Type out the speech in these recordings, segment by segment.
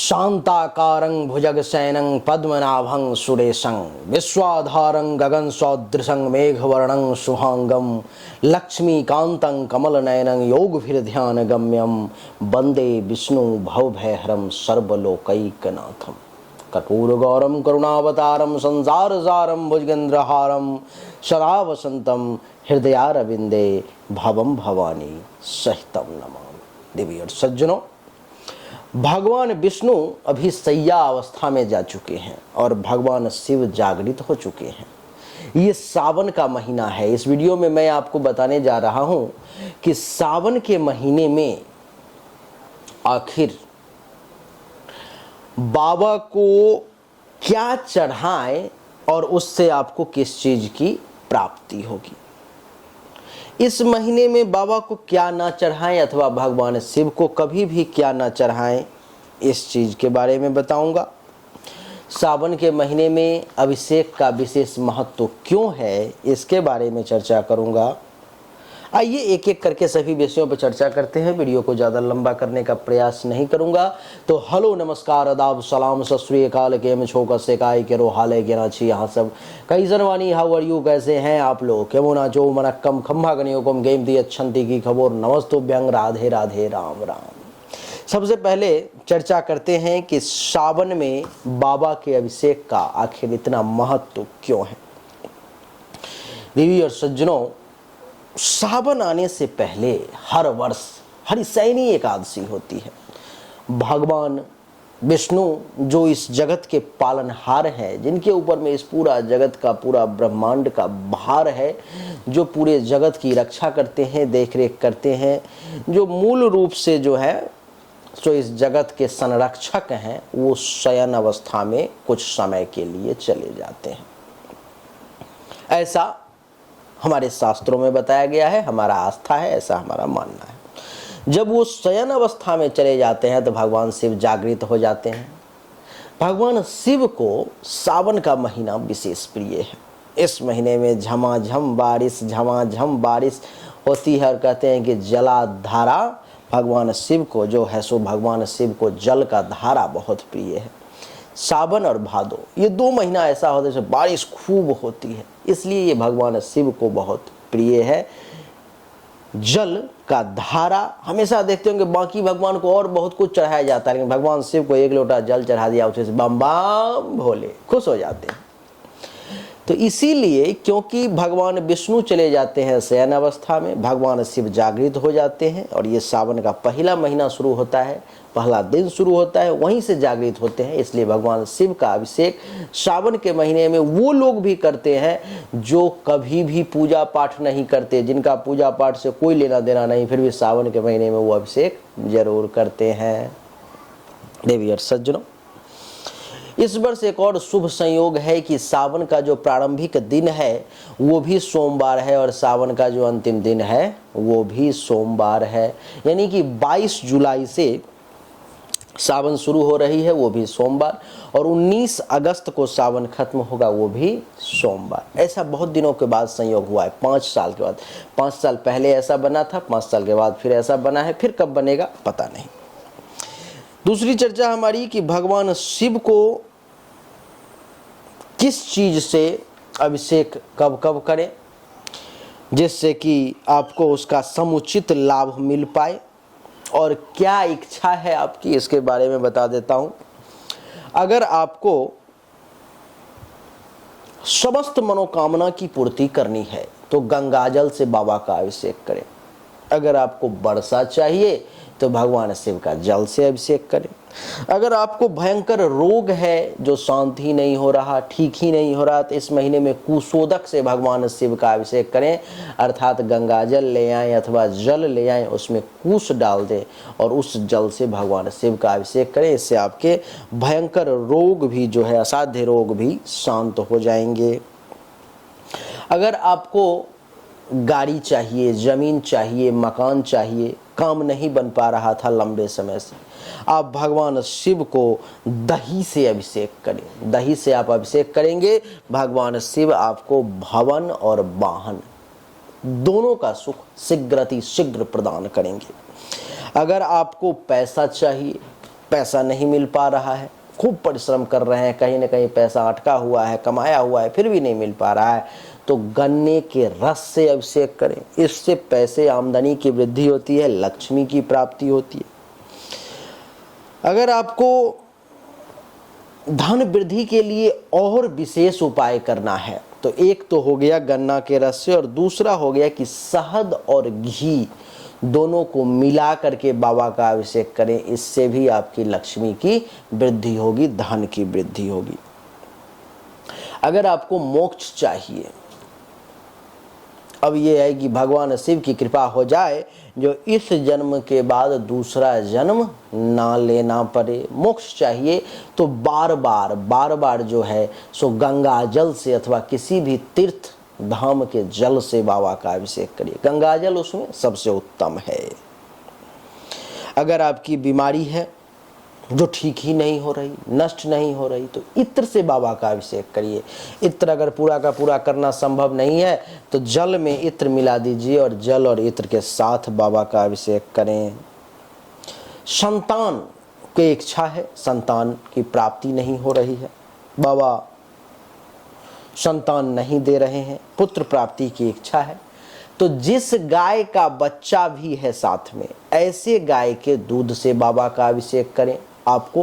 शांताकारं भुजगशयनं पद्मनाभं सुरेशं विश्वाधारं गगनसदृशं मेघवर्णं शुभांगं लक्ष्मीकान्तं कमलनयनं योगभिर्ध्यानगम्यं वन्दे विष्णु भवभयहरं सर्वलोकैकनाथं कठोरगौरं करुणावतारं संसारसारं भुजगेन्द्रहारं सदा वसन्तं हृदयारविन्दे भवं भवानी सहितं नमामि। देवी और सज्जनों, भगवान विष्णु अभी सैया अवस्था में जा चुके हैं और भगवान शिव जागृत हो चुके हैं। ये सावन का महीना है। इस वीडियो में मैं आपको बताने जा रहा हूं कि सावन के महीने में आखिर बाबा को क्या चढ़ाएं और उससे आपको किस चीज की प्राप्ति होगी। इस महीने में बाबा को क्या ना चढ़ाएं अथवा भगवान शिव को कभी भी क्या ना चढ़ाएं, इस चीज के बारे में बताऊंगा। सावन के महीने में अभिषेक का विशेष महत्व क्यों है, इसके बारे में चर्चा करूंगा। आइए एक एक करके सभी विषयों पर चर्चा करते हैं। वीडियो को ज़्यादा लंबा करने का प्रयास नहीं करूंगा। तो हेलो, नमस्कार, आदाब, सलाम, सत श्री अकाल, केम छो, कसे काय केरो हाले केना छी यहाँ सब कई जनवानी, हाउ आर यू, कैसे हैं आप लोग, केमो ना जो मनक्कम खम्भा गनियोकम गेम दी अच्छंती की खबर, नमस्तुभ्यं, राधे राधे, राम राम। सबसे पहले चर्चा करते हैं कि सावन में बाबा के अभिषेक का आखिर इतना महत्व क्यों है। देवी और सज्जनों, सावन आने से पहले हर वर्ष हरिशयनी एकादशी होती है। भगवान विष्णु जो इस जगत के पालनहार हैं, जिनके ऊपर में इस पूरा जगत का, पूरा ब्रह्मांड का भार है, जो पूरे जगत की रक्षा करते हैं, देखरेख करते हैं, जो मूल रूप से जो है सो इस जगत के संरक्षक हैं, वो शयन अवस्था में कुछ समय के लिए चले जाते हैं। ऐसा हमारे शास्त्रों में बताया गया है, हमारा आस्था है, ऐसा हमारा मानना है। जब वो शयन अवस्था में चले जाते हैं तो भगवान शिव जागृत हो जाते हैं। भगवान शिव को सावन का महीना विशेष प्रिय है। इस महीने में झमाझम बारिश होती है और कहते हैं कि जलाधारा भगवान शिव को जो है सो भगवान शिव को जल का धारा बहुत प्रिय है। सावन और भादो ये दो महीना ऐसा होता है जैसे बारिश खूब होती है, इसलिए ये भगवान शिव को बहुत प्रिय है। जल का धारा हमेशा देखते होंगे बाकी भगवान को और बहुत कुछ चढ़ाया जाता है, लेकिन भगवान शिव को एक लोटा जल चढ़ा दिया, उसे बम बम भोले खुश हो जाते हैं। तो इसीलिए क्योंकि भगवान विष्णु चले जाते हैं शयन अवस्था में, भगवान शिव जागृत हो जाते हैं और ये सावन का पहला महीना शुरू होता है, पहला दिन शुरू होता है, वहीं से जागृत होते हैं। इसलिए भगवान शिव का अभिषेक सावन के महीने में वो लोग भी करते हैं जो कभी भी पूजा पाठ नहीं करते, जिनका पूजा पाठ से कोई लेना देना नहीं, फिर भी सावन के महीने में वो अभिषेक जरूर करते हैं। देवी और सज्जनों, इस वर्ष एक और शुभ संयोग है कि सावन का जो प्रारंभिक दिन है वो भी सोमवार है और सावन का जो अंतिम दिन है वो भी सोमवार है। यानी कि 22 जुलाई से सावन शुरू हो रही है, वो भी सोमवार, और 19 अगस्त को सावन खत्म होगा, वो भी सोमवार। ऐसा बहुत दिनों के बाद संयोग हुआ है, 5 साल के बाद। 5 साल पहले ऐसा बना था, 5 साल के बाद फिर ऐसा बना है, फिर कब बनेगा पता नहीं। दूसरी चर्चा हमारी कि भगवान शिव को किस चीज से अभिषेक कब कब करें जिससे कि आपको उसका समुचित लाभ मिल पाए, और क्या इच्छा है आपकी, इसके बारे में बता देता हूं। अगर आपको समस्त मनोकामना की पूर्ति करनी है तो गंगाजल से बाबा का अभिषेक करें। अगर आपको वर्षा चाहिए तो भगवान शिव का जल से अभिषेक करें। अगर आपको भयंकर रोग है जो शांत ही नहीं हो रहा, ठीक ही नहीं हो रहा, तो इस महीने में कुशोदक से भगवान शिव का अभिषेक करें, अर्थात गंगाजल ले आएं अथवा जल ले आएं, उसमें कुश डाल दें और उस जल से भगवान शिव का अभिषेक करें। इससे आपके भयंकर रोग भी जो है, असाध्य रोग भी शांत हो जाएंगे। अगर आपको गाड़ी चाहिए, जमीन चाहिए, मकान चाहिए, काम नहीं बन पा रहा था लंबे समय से, आप भगवान शिव को दही से अभिषेक करें। दही से आप अभिषेक करेंगे, भगवान शिव आपको भवन और वाहन दोनों का सुख शीघ्र प्रदान करेंगे। अगर आपको पैसा चाहिए, पैसा नहीं मिल पा रहा है, खूब परिश्रम कर रहे हैं, कहीं ना कहीं पैसा अटका हुआ है, कमाया हुआ है, फिर भी नहीं मिल पा रहा है, तो गन्ने के रस से अभिषेक करें। इससे पैसे आमदनी की वृद्धि होती है, लक्ष्मी की प्राप्ति होती है। अगर आपको धन वृद्धि के लिए और विशेष उपाय करना है तो एक तो हो गया गन्ना के रस से, और दूसरा हो गया कि शहद और घी दोनों को मिला करके बाबा का अभिषेक करें। इससे भी आपकी लक्ष्मी की वृद्धि होगी, धन की वृद्धि होगी। अगर आपको मोक्ष चाहिए, अब ये है कि भगवान शिव की कृपा हो जाए जो इस जन्म के बाद दूसरा जन्म ना लेना पड़े। मोक्ष चाहिए तो बार बार जो है सो गंगा जल से अथवा किसी भी तीर्थ धाम के जल से बाबा का अभिषेक करिए। गंगा जल उसमें सबसे उत्तम है। अगर आपकी बीमारी है जो ठीक ही नहीं हो रही, नष्ट नहीं हो रही, तो इत्र से बाबा का अभिषेक करिए। इत्र अगर पूरा का पूरा करना संभव नहीं है तो जल में इत्र मिला दीजिए और जल और इत्र के साथ बाबा का अभिषेक करें। संतान की इच्छा है, संतान की प्राप्ति नहीं हो रही है, बाबा संतान नहीं दे रहे हैं, पुत्र प्राप्ति की इच्छा है, तो जिस गाय का बच्चा भी है साथ में, ऐसे गाय के दूध से बाबा का अभिषेक करें। आपको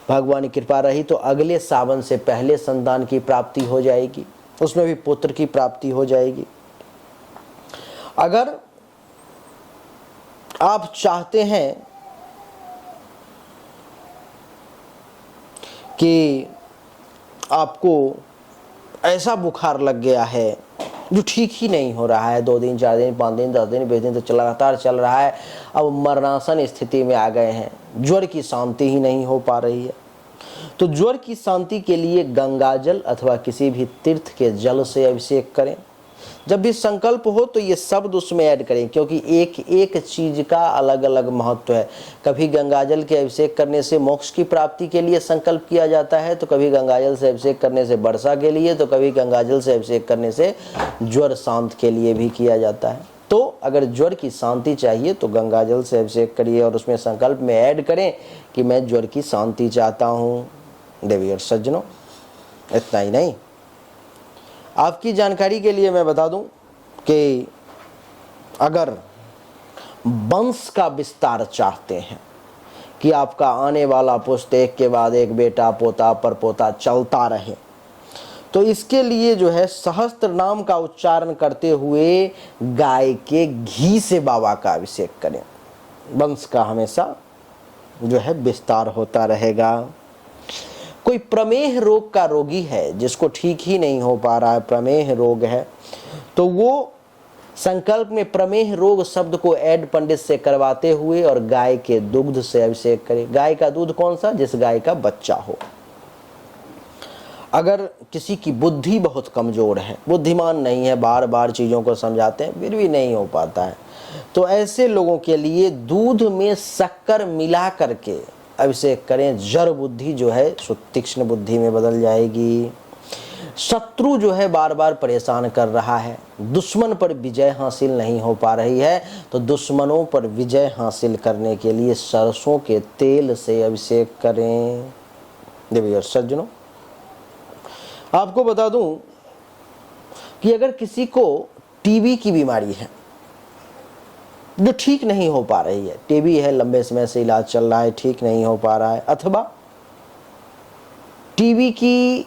भगवान की कृपा रही तो अगले सावन से पहले संतान की प्राप्ति हो जाएगी, उसमें भी पुत्र की प्राप्ति हो जाएगी। अगर आप चाहते हैं कि आपको ऐसा बुखार लग गया है जो ठीक ही नहीं हो रहा है, 2 दिन 4 दिन 5 दिन 10 दिन 20 दिन तो लगातार चल रहा है, अब मरणासन स्थिति में आ गए हैं, ज्वर की शांति ही नहीं हो पा रही है, तो ज्वर की शांति के लिए गंगाजल अथवा किसी भी तीर्थ के जल से अभिषेक करें। जब भी संकल्प हो तो ये शब्द उसमें ऐड करें, क्योंकि एक एक चीज का अलग अलग महत्व है। कभी गंगाजल के अभिषेक करने से मोक्ष की प्राप्ति के लिए संकल्प किया जाता है, तो कभी गंगाजल से अभिषेक करने से वर्षा के लिए, तो कभी गंगाजल से अभिषेक करने से ज्वर शांत के लिए भी किया जाता है। तो अगर ज्वर की शांति चाहिए तो गंगाजल से अभिषेक करिए और उसमें संकल्प में ऐड करें कि मैं ज्वर की शांति चाहता हूँ। देवी और सज्जनों, इतना ही नहीं, आपकी जानकारी के लिए मैं बता दूं कि अगर वंश का विस्तार चाहते हैं कि आपका आने वाला पुष्ट एक के बाद एक बेटा पोता परपोता चलता रहे, तो इसके लिए जो है सहस्त्र नाम का उच्चारण करते हुए गाय के घी से बाबा का अभिषेक करें। वंश का हमेशा जो है विस्तार होता रहेगा। कोई प्रमेह रोग का रोगी है जिसको ठीक ही नहीं हो पा रहा है, प्रमेह रोग है, तो वो संकल्प में प्रमेह रोग शब्द को ऐड पंडित से करवाते हुए और गाय के दुग्ध से अभिषेक करे। गाय का दूध कौन सा? जिस गाय का बच्चा हो। अगर किसी की बुद्धि बहुत कमजोर है, बुद्धिमान नहीं है, बार बार चीजों को समझाते हैं फिर भी नहीं हो पाता है, तो ऐसे लोगों के लिए दूध में शक्कर मिला करके अभिषेक करें। जड़ बुद्धि जो है सो तीक्ष्ण बुद्धि में बदल जाएगी। शत्रु जो है बार बार परेशान कर रहा है, दुश्मन पर विजय हासिल नहीं हो पा रही है, तो दुश्मनों पर विजय हासिल करने के लिए सरसों के तेल से अभिषेक करें। देवी और सज्जनों, आपको बता दूं कि अगर किसी को टीबी की बीमारी है जो ठीक नहीं हो पा रही है, टीबी है, लंबे समय से इलाज चल रहा है, ठीक नहीं हो पा रहा है, अथवा टीबी की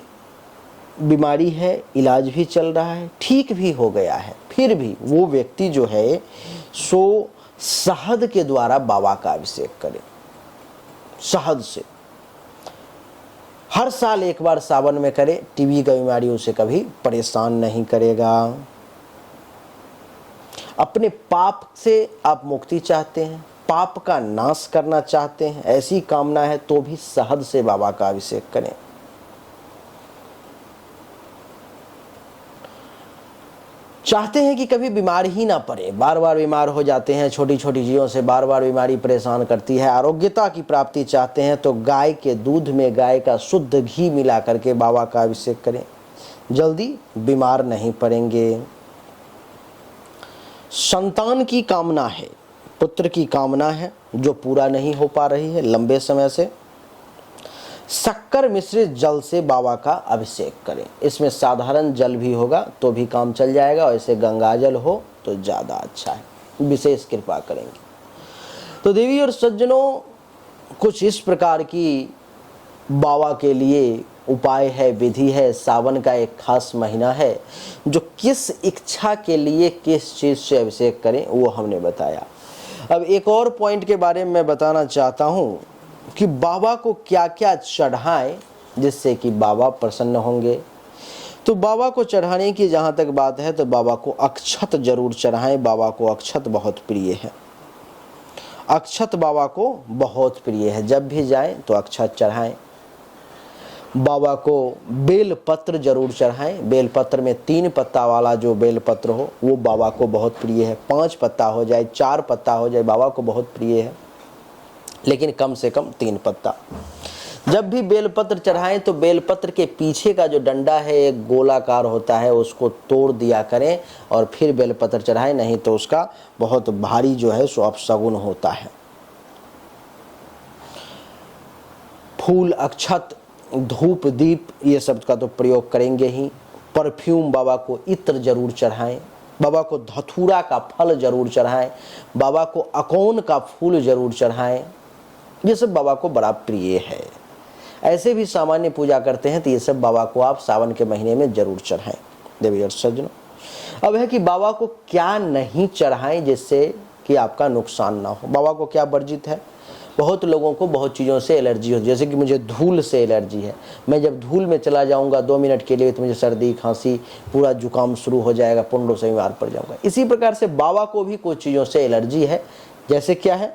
बीमारी है, इलाज भी चल रहा है, ठीक भी हो गया है, फिर भी वो व्यक्ति जो है सो शहद के द्वारा बाबा का अभिषेक करे। शहद से हर साल एक बार सावन में करे, टीबी का बीमारी उसे कभी परेशान नहीं करेगा। अपने पाप से आप मुक्ति चाहते हैं, पाप का नाश करना चाहते हैं, ऐसी कामना है तो भी शहद से बाबा का अभिषेक करें। चाहते हैं कि कभी बीमार ही ना पड़े, बार बार बीमार हो जाते हैं, छोटी छोटी चीज़ों से बार बार बीमारी परेशान करती है, आरोग्यता की प्राप्ति चाहते हैं तो गाय के दूध में गाय का शुद्ध घी मिला करके बाबा का अभिषेक करें, जल्दी बीमार नहीं पड़ेंगे। संतान की कामना है पुत्र की कामना है जो पूरा नहीं हो पा रही है लंबे समय से, शक्कर मिश्रित जल से बाबा का अभिषेक करें। इसमें साधारण जल भी होगा तो भी काम चल जाएगा, और ऐसे गंगा जल हो तो ज़्यादा अच्छा है, विशेष कृपा करेंगे। तो देवी और सज्जनों, कुछ इस प्रकार की बाबा के लिए उपाय है, विधि है। सावन का एक खास महीना है, जो किस इच्छा के लिए किस चीज़ से अभिषेक करें वो हमने बताया। अब एक और पॉइंट के बारे में मैं बताना चाहता हूँ कि बाबा को क्या क्या चढ़ाएं जिससे कि बाबा प्रसन्न होंगे। तो बाबा को चढ़ाने की जहाँ तक बात है तो बाबा को अक्षत जरूर चढ़ाएं। बाबा को अक्षत बहुत प्रिय है, अक्षत बाबा को बहुत प्रिय है। जब भी जाएं तो अक्षत चढ़ाएं। बाबा को बेल पत्र जरूर चढ़ाएं। बेल पत्र में 3 पत्ता वाला जो बेल पत्र हो वो बाबा को बहुत प्रिय है। 5 पत्ता हो जाए, 4 पत्ता हो जाए, बाबा को बहुत प्रिय है, लेकिन कम से कम 3 पत्ता। जब भी बेलपत्र चढ़ाएं तो बेलपत्र के पीछे का जो डंडा है एक गोलाकार होता है, उसको तोड़ दिया करें और फिर बेलपत्र चढ़ाएं, नहीं तो उसका बहुत भारी जो है सो अपशगुन होता है। फूल, अक्षत, धूप, दीप ये सब का तो प्रयोग करेंगे ही। परफ्यूम, बाबा को इत्र जरूर चढ़ाएं। बाबा को धतूरा का फल जरूर चढ़ाएं। बाबा को अकौन का फूल जरूर चढ़ाएं। ये सब बाबा को बड़ा प्रिय है। ऐसे भी सामान्य पूजा करते हैं तो ये सब बाबा को आप सावन के महीने में जरूर चढ़ाएं। देवी और सज्जनों, अब है कि बाबा को क्या नहीं चढ़ाएं जिससे कि आपका नुकसान ना हो। बाबा को क्या वर्जित है। बहुत लोगों को बहुत चीज़ों से एलर्जी हो, जैसे कि मुझे धूल से एलर्जी है। मैं जब धूल में चला जाऊंगा 2 मिनट के लिए तो मुझे सर्दी, खांसी, पूरा जुकाम शुरू हो जाएगा, पुंडों से बीमार पड़ जाऊंगा। इसी प्रकार से बाबा को भी कुछ चीज़ों से एलर्जी है। जैसे क्या है,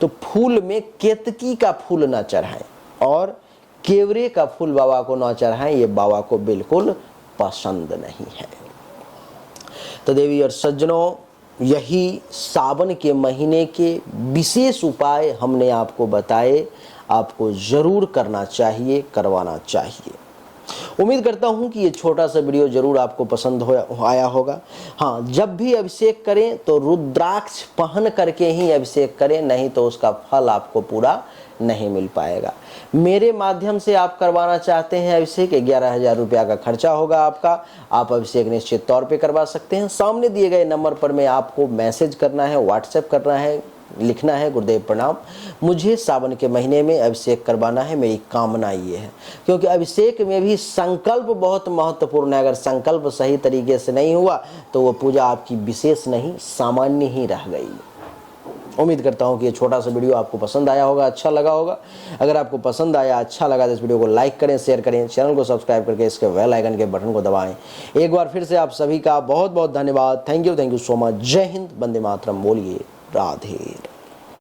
तो फूल में केतकी का फूल ना चढ़ाएं और केवरे का फूल बाबा को ना चढ़ाएं, ये बाबा को बिल्कुल पसंद नहीं है। तो देवी और सज्जनों, यही सावन के महीने के विशेष उपाय हमने आपको बताए, आपको जरूर करना चाहिए, करवाना चाहिए। उम्मीद करता हूं कि ये छोटा सा वीडियो जरूर आपको पसंद आया होगा। हाँ, जब भी अभिषेक करें तो रुद्राक्ष पहन करके ही अभिषेक करें, नहीं तो उसका फल आपको पूरा नहीं मिल पाएगा। मेरे माध्यम से आप करवाना चाहते हैं अभिषेक, 11,000 रुपया का खर्चा होगा आपका। आप अभिषेक निश्चित तौर पे करवा सकते हैं। सामने दिए गए नंबर पर में आपको मैसेज करना है, व्हाट्सएप करना है, लिखना है गुरुदेव प्रणाम, मुझे सावन के महीने में अभिषेक करवाना है, मेरी कामना ये है। क्योंकि अभिषेक में भी संकल्प बहुत महत्वपूर्ण है। अगर संकल्प सही तरीके से नहीं हुआ तो वो पूजा आपकी विशेष नहीं, सामान्य ही रह गई। उम्मीद करता हूँ कि ये छोटा सा वीडियो आपको पसंद आया होगा, अच्छा लगा होगा। अगर आपको पसंद आया, अच्छा लगा तो इस वीडियो को लाइक करें, शेयर करें, चैनल को सब्सक्राइब करके इसके बेल आइकन के बटन को दबाएं। एक बार फिर से आप सभी का बहुत बहुत धन्यवाद। Thank you so much. जय हिंद, वंदे मातरम। बोलिए राधे।